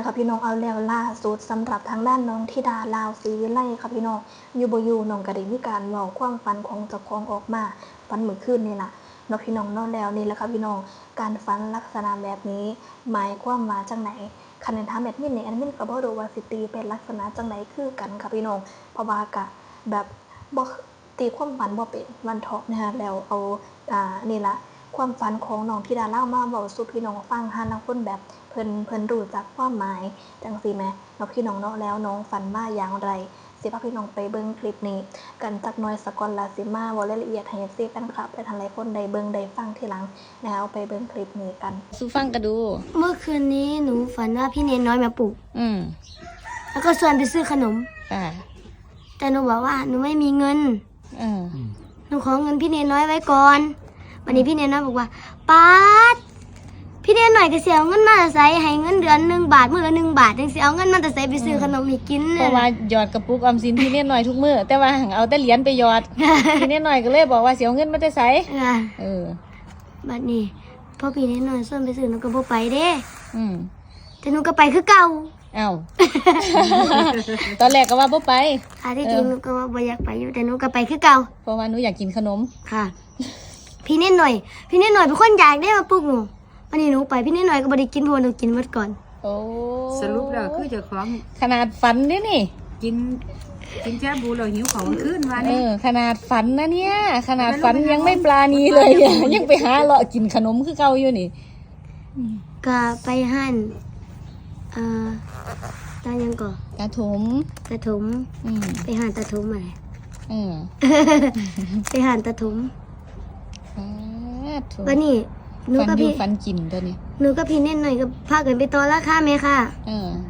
ค่ะพี่น้องเอาแล้วล่าสุดสำหรับทางด้านน้องธิดาลาวศรีวิไลค่ะพี่น้องอยู่บ่อยู่น้องก็ได้มีการเว้าความฝันของเจ้าของออกมาฝันเมื่อคืนนี่ล่ะเนาะพี่น้องเนาะแล้วนี่แหละค่ะพี่น้องการฝันลักษณะแบบนี้หมายความว่าจังไหนคันถามแอดมินนี่แอดมินก็บ่รู้ว่าสิตีเป็นลักษณะจังไหนคือกันค่ะพี่น้องเพราะว่าก็แบบบ่ตีความฝันบ่เป็นวันเถาะนะคะแล้วเอานี่ล่ะความฝันของน้องธิดาลาวมาเว้าสู่พี่น้องฟังหาลางคนแบบเพิ่นรู้จักความหมายจังซี่แหมเนาะพี่น้องเนาะแล้วน้องฝันว่าอย่างไรสิพาพี่น้องไปเบิ่งคลิปนี้กันจักหน่อยสักก่อนล่ะสิมาเว้ารายละเอียดให้ FC แฟนคลับและท่านหลายคนได้เบิ่งได้ฟังทีหลังแล้วไปเบิ่งคลิปนี้กันสู้ฟังกันดูเมื่อคืนนี้หนูฝันว่าพี่เนนน้อยมาปลุกอืมแล้วก็ชวนไปซื้อขนมแต่หนูบอกว่าหนูไม่มีเงินหนูขอเงินพี่เนนน้อยไว้ก่อนวันนี้พี่เนนน้อยบอกว่าป๊าดพี่เนนหน่อยก็เสียเงินมาแต่ใส่ให้เงินเดือน1 บาทมื้อละ1 บาทจังสิเอาเงินมาแต่ใส่ไปซื้อขนมให้กินเพราะว่าหยอดกระปุกออมสินพี่เนนหน่อยทุกมื้อแต่ว่าหังเอาแต่เหรียญไปหยอดพี่เนนหน่อยก็เลยบอกว่าเสียเงินมาแต่ใส่บัดนี้พอพี่เนนน้อยชวนไปซื้อหนูก็บ่ไปเด้แต่หนูก็ไปคือเก่าอ้าวตอนแรกก็ว่าบ่ไปที่จริงหนูก็ว่าบ่อยากไปอยู่แต่หนูก็ไปคือเก่าเพราะว่าหนูอยากกินขนมค่ะพี่เนนหน่อยเป็นคนอยากได้มาปลุกหนูวันนี้หนูไปพี่เนนหน่อยก็บ่ได้กินเพราะหนูกินหมดก่อนโอ้สรุปแล้วคือเจ้าของขนาดฝันนี่กินแจ๊บูเราหิวของขึ้นมานี่ขนาดฝันนะเนี่ยขนาดฝันยังไม่ปราณีเลยยังไปหาเลาะกินขนมคือเก่าอยู่นี่ก็ไปหั่นตายังก่อตาถมไปหั่นตาถมอะไรไปหั่นตาถมวันนี้หนูกับพี่ฝันกินตัวนี้หนูกับพี่เน่นหน่อยก็พากันไปต่อราคาไหมค่ะ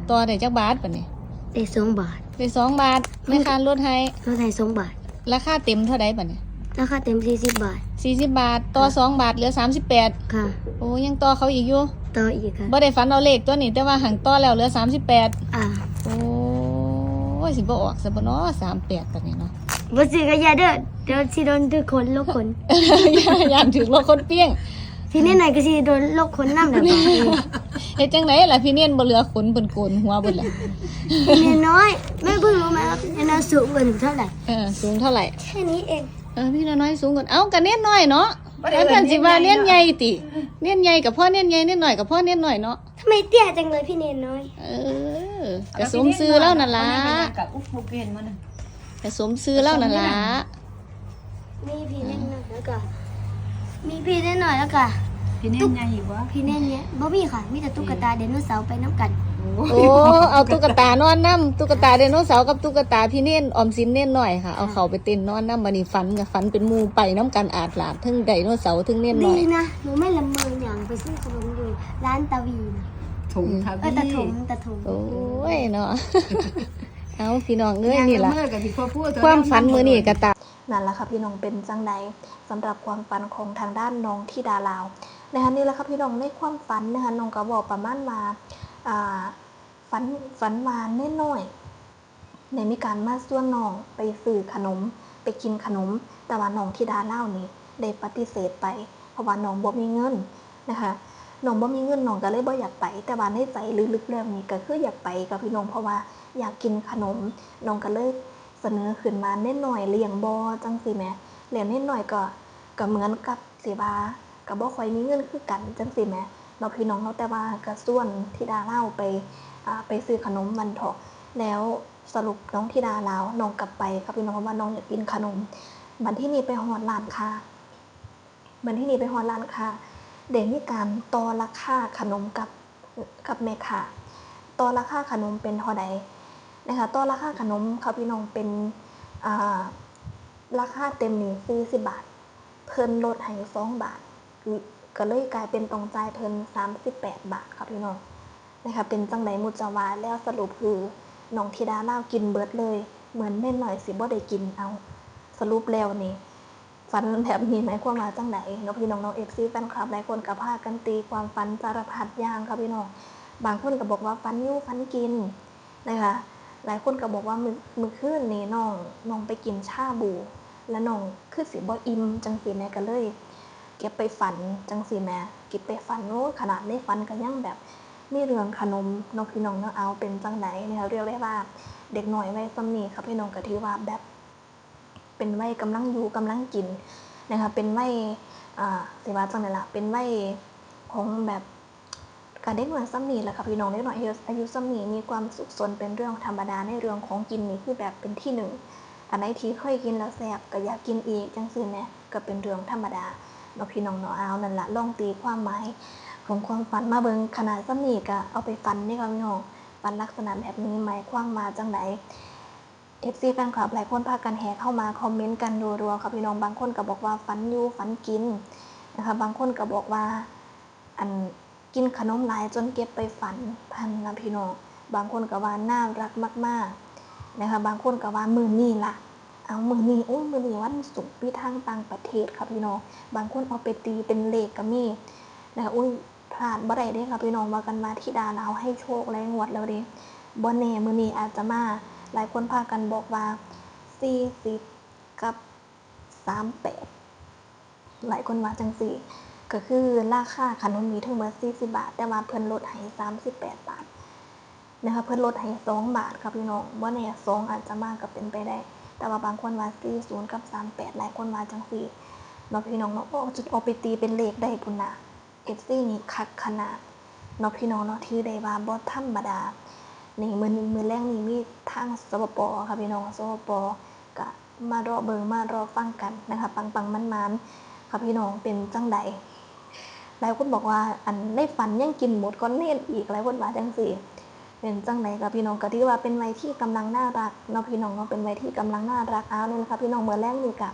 ต่อได้จักบาทป่ะนี่ได้2 บาทได้2 บาทแม่ค้าลดให้2 บาทราคาเต็มเท่าใดป่ะนี่ราคาเต็ม40 บาท40 บาทต่อ2 บาทเหลือ38ค่ะโอ้ยังต่อเขาอีกอยู่ต่ออีกค่ะบ่ได้ฝันเอาเลขตัวนี้แต่ว่าหังต่อแล้วเหลือ38โอ้ยสิบ่ออกซะบ่เนาะ38ป่ะนี่เนาะบ่สิก็อย่าเด้อเดี๋ยวสิโดนทุกคนลกขนอย่าถึงลกคนเปี้ยงพี่เน่นหน่อยก็สิโดนลกขนนำแบบนี้เฮ็ดจังได๋ล่ะพี่เน่นบ่เหลือขนเพิ่นโกนหัวเบิดล่ะพี่เน่นน้อยแม่เพิ่งรู้มั้ยว่าพี่เน่นน้อยสูงกว่าหนูเท่าไหร่สูงเท่าไหร่แค่นี้เองพี่น้อยสูงกว่าเอ้าก็เน่นน้อยเนาะแล้วเพิ่นสิว่าเน่นใหญ่ติเน่นใหญ่กับพ่อเน่นใหญ่เน่นน้อยกับพ่อเน่นน้อยเนาะทำไมเตี้ยจังเลยพี่เน่นน้อยก็สมชื่อแล้วนั่นล่ะก็สมชื่อแล้วนั่นล่ะมีพี่เน่นน้อยแล้วก็มีพี่เน่นน้อยแล้วก็พี่เน่นใหญ่อีกวะพี่เน่นเนี่ยบ่มีค่ะมีแต่ตุ๊กตาไดโนเสาร์ไปน้ำกันโอ้เอาตุ๊กตานอนน้ำตุ๊กตาไดโนเสาร์กับตุ๊กตาพี่เน่นออมสินเน่นหน่อยค่ะเอาเขาไปเต้นนอนน้ำบัดนี้ฝันเป็นหมู่ไปน้ำกันอาดหลาดทั้งไดโนเสาร์ทั้งเน่นหน่อยดีนะหนูไม่ละเมออย่างไปซื้อขนมอยู่ร้านตาวีนะถุงครับตาถุงโอ้ยเนาะเอาพี่น้องเอ้ยนี่ล่ะความฝันมื้อนี้ก็ตานั่นล่ะค่ะพี่น้องเป็นจังใดสำหรับความฝันของทางด้านน้องธิดาลาวนะคะนี่แหละค่ะพี่น้องในความฝันนะคะน้องก็บอกประมาณว่าฝันว่าแน่น้อยในมีการมาส่วนน้องไปซื้อขนมไปกินขนมแต่ว่าน้องธิดาลาวนี่ได้ปฏิเสธไปเพราะว่าน้องบ่มีเงินนะคะน้องบ่มีเงินน้องก็เลยบ่อยากไปแต่ว่าในใจลึกๆแล้วนี่ก็คืออยากไปกับพี่น้องเพราะว่าอยากกินขนมน้องก็เลยเสนอขึ้นมาแน่น้อยเลี้ยงบ่จังซี่แหมเลี้ยงแน่น้อยก็เหมือนกับสิว่าก็บ่ค่อยมีเงินคือกันจังซี่แหมเนาะพี่น้องเนาะแต่ว่าก็ส่วนธิดาลาวไปซื้อขนมวันเถาะแล้วสรุปน้องธิดาลาวน้องกลับไปครับพี่น้องว่าน้องอยากกินขนมบัดที่นี่ไปฮอดร้านค้าเดี๋ยวมีการต่อราคาขนมกับแม่ค้าต่อราคาขนมเป็นเท่าใดนะคะต่อราคาขนมครับพี่น้องเป็นราคาเต็มนี่40 บาทเพิ่นลดให้2 บาทก็เลยกลายเป็นต้องจ่ายเพิ่น38 บาทครับพี่น้องนะคะเป็นจังได๋มุจาวาแล้วสรุปคือน้องธิดาลาวกินเบิดเลยเหมือนแม่หน่อยสิบ่ได้กินเอาสรุปแล้วนี่ฝันแบบนี้หมายความว่าจังได๋เนาะพี่น้องน้อง FC แฟนคลับหลายคนก็พากันตีความฝันสารพัดอย่างครับพี่น้องบางคนก็บอกว่าฝันอยู่ฝันกินนะคะหลายคนก็บอกว่ามื้อคืนนี้น้องไปกินชาบูแล้วน้องคือสิบ่อิ่มจังซี่แม่ก็เลยเก็บไปฝันจังซี่แม่เก็บไปฝันโอ้ขนาดในฝันก็ยังแบบ มีเรื่องขนมน้องพี่น้องเนาะเอาเป็นจังไหนนะคะเรียกได้ว่าเด็กหน่อยวัยซ้ำนี้ครับพี่น้องก็ถือว่าแบบเป็นวัยกำลังอยู่กำลังกินนะคะเป็นวัยสิว่าจังไหนล่ะเป็นวัยของแบบการเด็กหน่อยซ้ำนี้แหละค่ะพี่น้องเด็กหน่อยอายุซ้ำนี้มีความสุขสนเป็นเรื่องธรรมดาในเรื่องของกินนี่คือแบบเป็นที่หนึ่งอันไหนที่เคยกินแล้วแซ่บก็อยากกินอีกจังซี่แหมก็เป็นเรื่องธรรมดาเนาะพี่น้องเนาะเอานั่นล่ะลองตีความหมายของความฝันมาเบิ่งขนาดซ้ำนี้ก็เอาไปฝันนี่ค่ะพี่น้องฝันลักษณะแบบนี้หมายความมาจังไดFC แฟนคลับหลายคนพากันแห่เข้ามาคอมเมนต์กันรัวๆค่ะพี่น้องบางคนก็บอกว่าฝันอยู่ฝันกินนะคะบางคนก็บอกว่าอันกินขนมหลายจนเก็บไปฝันพันนะพี่น้องบางคนก็ว่าน่ารักมากๆนะคะบางคนก็ว่ามื้อนี้ล่ะเอามื้อนี้มื้อนี้วันศุกร์มีทางต่างประเทศค่ะพี่น้องบางคนเอาไปตีเป็นเลขก็มีนะคะพลาดบ่ได้เด้ค่ะพี่น้องว่ากันมาธิดาลาวให้โชคหลายงวดแล้วเด้บ่แน่มื้อนี้อาจจะมาหลายคนพากันบอกว่า40กับ38หลายคนว่าจังซี่ก็คือราคาขนมมีทั้งหมด40บาทแต่ว่าเพิ่นลดให้38บาทนะคะเพิ่นลดให้2บาทค่ะพี่น้องบ่แน่2อาจจะมาก็เป็นไปได้แต่ว่าบางคนว่า40กับ38หลายคนว่าจังซี่เนาะพี่น้องเนาะจุดเอาไปตีเป็นเลขได้พุ่นน่ะ FC นี่คักขนาดเนาะพี่น้องเนาะที่ได้ว่าบ่ธรรมดานี่มื้อแรกนี่มีทางสปปค่ะพี่น้องสปปก็มารอเบิ่งมารอฟังกันนะคะปังๆมันๆค่ะพี่น้องเป็นจังใดหลายคนบอกว่าอันในฝันยังกินหมดก่อนเล่นอีกหลายคนว่าจังซี่เป็นจังใดค่ะพี่น้องก็ถือว่าเป็นวัยที่กำลังน่ารักเนาะพี่น้องเนาะเป็นวัยที่กำลังน่ารักเอาเนี่ยนะคะพี่น้องมื้อแรกนี่ก็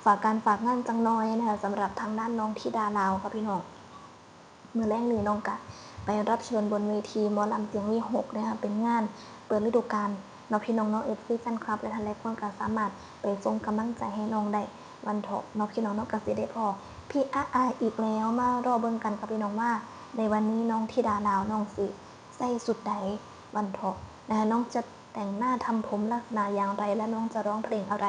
ฝากงานจังน้อยนะคะสำหรับทางด้านน้องธิดาลาวค่ะพี่น้องมื้อแรกนี่น้องก็ไปรับเชิญบนเวทีหมอลำเสียงวี6นะคะเป็นงานเปิดฤดูกาลเนาะพี่น้องเนาะ FC แฟนคลับและท่านหลายคนก็สามารถไปส่งกำลังใจให้น้องได้วันเถาะเนาะพี่น้องเนาะก็สิได้พอพี่อีกแล้วมารอเบิ่งกันค่ะพี่น้องว่าในวันนี้น้องธิดาลาวน้องสิใส่สุดใดวันเถาะนะคะน้องจะแต่งหน้าทำผมลักษณะอย่างไรและน้องจะร้องเพลงอะไร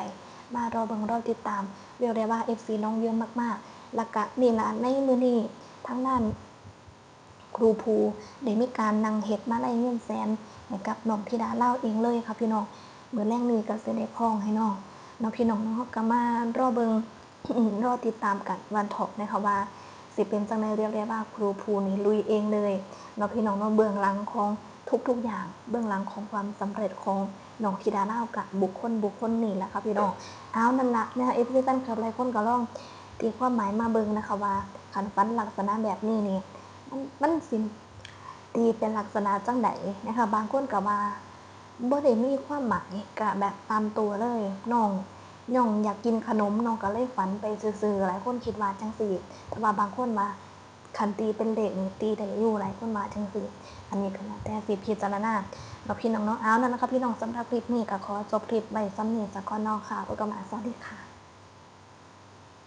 มารอเบิ่งรอติดตามเรียกได้ว่า FC น้องเยอะมากๆแล้วก็นี่ล่ะในมื้อนี้ทั้งนั้นครูภูได้มีการนำเฮ็ดมาลัยเงินแสนให้กับน้องธิดาลาวเองเลยค่ะพี่น้องมื้อแรกนี้ก็สิได้พ้องให้น้องเนาะพี่น้องเนาะก็มารอเบิ่ง รอติดตามกันวันเถาะนะคะว่าสิเป็นจังไดเรียกได้ว่าครูภูนี่ลุยเองเลยเนาะพี่น้องเนาะเบื้องหลังของทุกๆอย่างเบื้องหลังของความสำเร็จของน้องธิดาลาวกับบุคคลนี่แหละค่ะพี่น้องเอานั่นล่ะนะคะFCแฟนคลับหลายคนก็ลองตีความหมายมาเบิ่งนะคะว่าคันฝันลักษณะแบบนี้นี่มันสิตีเป็นลักษณะจังไดนะคะบางคนก็ว่าบ่ได้มีความหมายก็แบบตามตัวเลยน้องอยากกินขนมน้องก็เลยฝันไปซื่อๆหลายคนคิดว่าจังซี่แต่ว่าบางคนว่าคันตีเป็นเลขนี่ตีได้อยู่หลายคนว่าจังซี่อันนี้ก็แล้วแต่สิพิจารณาแล้วพี่น้องเนาะเอานั่นนะคะพี่น้องสำหรับคลิปนี้ก็ขอจบคลิปไว้ซ้ำนี้ซะก่อนเนาะค่ะแล้วก็มาสวัสดีค่ะ